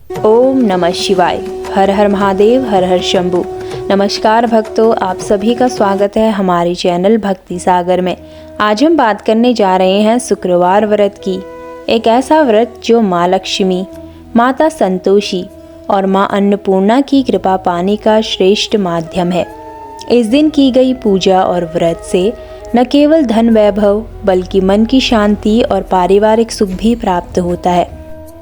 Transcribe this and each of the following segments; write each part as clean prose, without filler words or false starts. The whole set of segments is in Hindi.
ओम नमः शिवाय। हर हर महादेव, हर हर शंभू। नमस्कार भक्तों, आप सभी का स्वागत है हमारे चैनल भक्ति सागर में। आज हम बात करने जा रहे हैं शुक्रवार व्रत की। एक ऐसा व्रत जो माँ लक्ष्मी, माता संतोषी और माँ अन्नपूर्णा की कृपा पाने का श्रेष्ठ माध्यम है। इस दिन की गई पूजा और व्रत से न केवल धन वैभव बल्कि मन की शांति और पारिवारिक सुख भी प्राप्त होता है।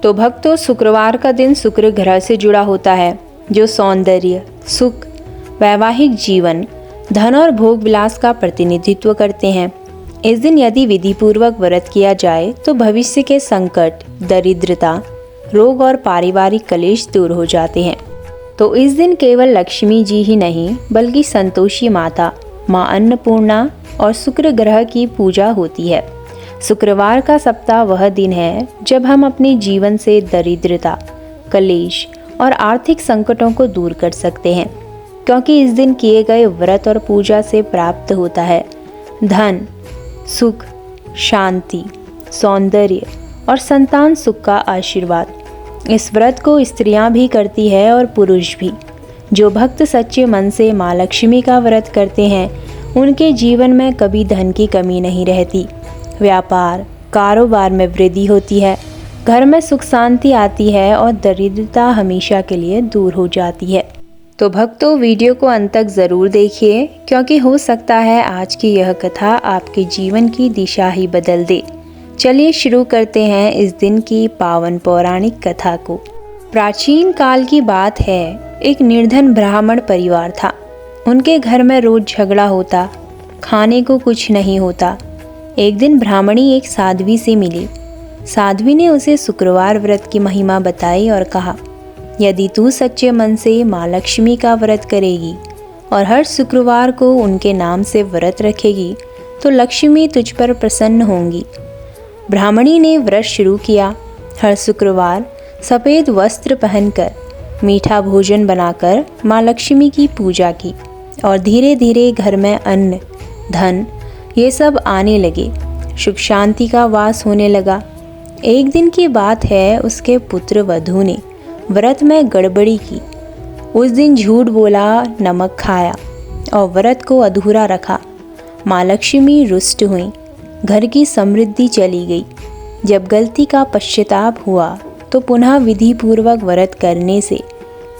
तो भक्तों, शुक्रवार का दिन शुक्र ग्रह से जुड़ा होता है, जो सौंदर्य, सुख, वैवाहिक जीवन, धन और भोग विलास का प्रतिनिधित्व करते हैं। इस दिन यदि विधि पूर्वक व्रत किया जाए तो भविष्य के संकट, दरिद्रता, रोग और पारिवारिक कलेश दूर हो जाते हैं। तो इस दिन केवल लक्ष्मी जी ही नहीं बल्कि संतोषी माता, माँ अन्नपूर्णा और शुक्र ग्रह की पूजा होती है। शुक्रवार का सप्ताह वह दिन है जब हम अपने जीवन से दरिद्रता, कलेश और आर्थिक संकटों को दूर कर सकते हैं, क्योंकि इस दिन किए गए व्रत और पूजा से प्राप्त होता है धन, सुख, शांति, सौंदर्य और संतान सुख का आशीर्वाद। इस व्रत को स्त्रियां भी करती है और पुरुष भी। जो भक्त सच्चे मन से माँ लक्ष्मी का व्रत करते हैं उनके जीवन में कभी धन की कमी नहीं रहती। व्यापार, कारोबार में वृद्धि होती है, घर में सुख शांति आती है और दरिद्रता हमेशा के लिए दूर हो जाती है। तो भक्तों, वीडियो को अंत तक ज़रूर देखिए, क्योंकि हो सकता है आज की यह कथा आपके जीवन की दिशा ही बदल दे। चलिए शुरू करते हैं इस दिन की पावन पौराणिक कथा को। प्राचीन काल की बात है, एक निर्धन ब्राह्मण परिवार था। उनके घर में रोज झगड़ा होता, खाने को कुछ नहीं होता। एक दिन ब्राह्मणी एक साध्वी से मिली। साध्वी ने उसे शुक्रवार व्रत की महिमा बताई और कहा, यदि तू सच्चे मन से माँ लक्ष्मी का व्रत करेगी और हर शुक्रवार को उनके नाम से व्रत रखेगी तो लक्ष्मी तुझ पर प्रसन्न होंगी। ब्राह्मणी ने व्रत शुरू किया। हर शुक्रवार सफ़ेद वस्त्र पहनकर, मीठा भोजन बनाकर माँ लक्ष्मी की पूजा की और धीरे धीरे घर में अन्न, धन ये सब आने लगे। सुख शांति का वास होने लगा। एक दिन की बात है, उसके पुत्र वधू ने व्रत में गड़बड़ी की। उस दिन झूठ बोला, नमक खाया और व्रत को अधूरा रखा। माँ लक्ष्मी रुष्ट हुई, घर की समृद्धि चली गई। जब गलती का पश्चाताप हुआ तो पुनः विधि पूर्वक व्रत करने से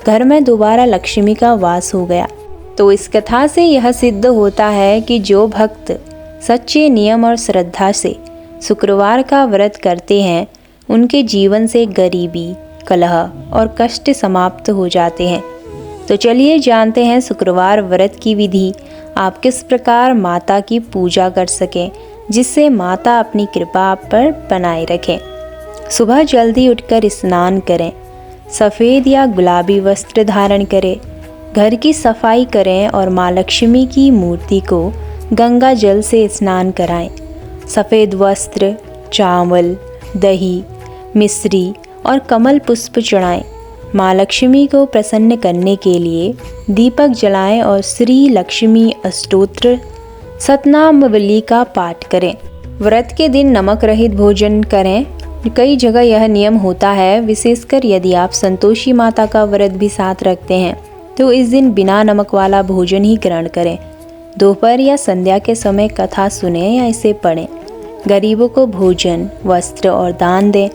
घर में दोबारा लक्ष्मी का वास हो गया। तो इस कथा से यह सिद्ध होता है कि जो भक्त सच्चे नियम और श्रद्धा से शुक्रवार का व्रत करते हैं उनके जीवन से गरीबी, कलह और कष्ट समाप्त हो जाते हैं। तो चलिए जानते हैं शुक्रवार व्रत की विधि। आप किस प्रकार माता की पूजा कर सकें जिससे माता अपनी कृपा आप पर बनाए रखें। सुबह जल्दी उठकर स्नान करें, सफ़ेद या गुलाबी वस्त्र धारण करें, घर की सफाई करें और माँ लक्ष्मी की मूर्ति को गंगा जल से स्नान कराएं। सफ़ेद वस्त्र, चावल, दही, मिश्री और कमल पुष्प चढ़ाएं। माँ लक्ष्मी को प्रसन्न करने के लिए दीपक जलाएं और श्री लक्ष्मी अष्टोत्र सतनामवली का पाठ करें। व्रत के दिन नमक रहित भोजन करें। कई जगह यह नियम होता है, विशेषकर यदि आप संतोषी माता का व्रत भी साथ रखते हैं तो इस दिन बिना नमक वाला भोजन ही ग्रहण करें। दोपहर या संध्या के समय कथा सुने या इसे पढ़ें। गरीबों को भोजन, वस्त्र और दान दें।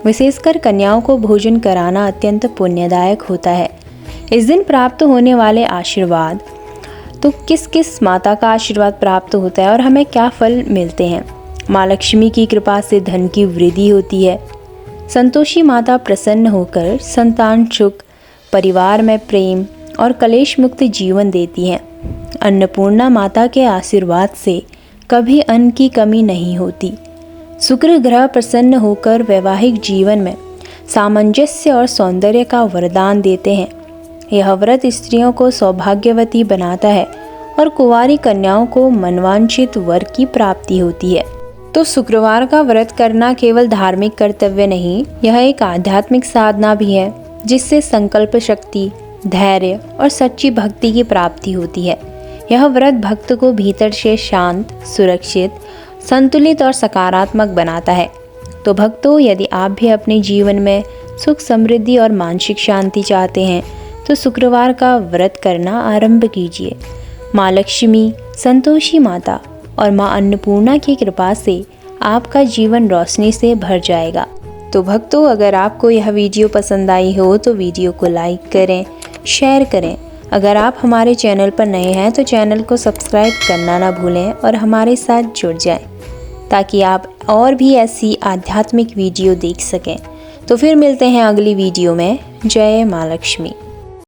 विशेषकर कन्याओं को भोजन कराना अत्यंत पुण्यदायक होता है। इस दिन प्राप्त होने वाले आशीर्वाद, तो किस किस माता का आशीर्वाद प्राप्त होता है और हमें क्या फल मिलते हैं। माँ लक्ष्मी की कृपा से धन की वृद्धि होती है। संतोषी माता प्रसन्न होकर संतान सुख, परिवार में प्रेम और कलेश मुक्त जीवन देती हैं। अन्नपूर्णा माता के आशीर्वाद से कभी अन्न की कमी नहीं होती। शुक्र ग्रह प्रसन्न होकर वैवाहिक जीवन में सामंजस्य और सौंदर्य का वरदान देते हैं। यह व्रत स्त्रियों को सौभाग्यवती बनाता है और कुंवारी कन्याओं को मनवांछित वर की प्राप्ति होती है। तो शुक्रवार का व्रत करना केवल धार्मिक कर्तव्य नहीं, यह एक आध्यात्मिक साधना भी है जिससे संकल्प शक्ति, धैर्य और सच्ची भक्ति की प्राप्ति होती है। यह व्रत भक्त को भीतर से शांत, सुरक्षित, संतुलित और सकारात्मक बनाता है। तो भक्तों, यदि आप भी अपने जीवन में सुख समृद्धि और मानसिक शांति चाहते हैं तो शुक्रवार का व्रत करना आरंभ कीजिए। माँ लक्ष्मी, संतोषी माता और माँ अन्नपूर्णा की कृपा से आपका जीवन रोशनी से भर जाएगा। तो भक्तों, अगर आपको यह वीडियो पसंद आई हो तो वीडियो को लाइक करें, शेयर करें। अगर आप हमारे चैनल पर नए हैं तो चैनल को सब्सक्राइब करना ना भूलें और हमारे साथ जुड़ जाएं ताकि आप और भी ऐसी आध्यात्मिक वीडियो देख सकें। तो फिर मिलते हैं अगली वीडियो में। जय माँ लक्ष्मी।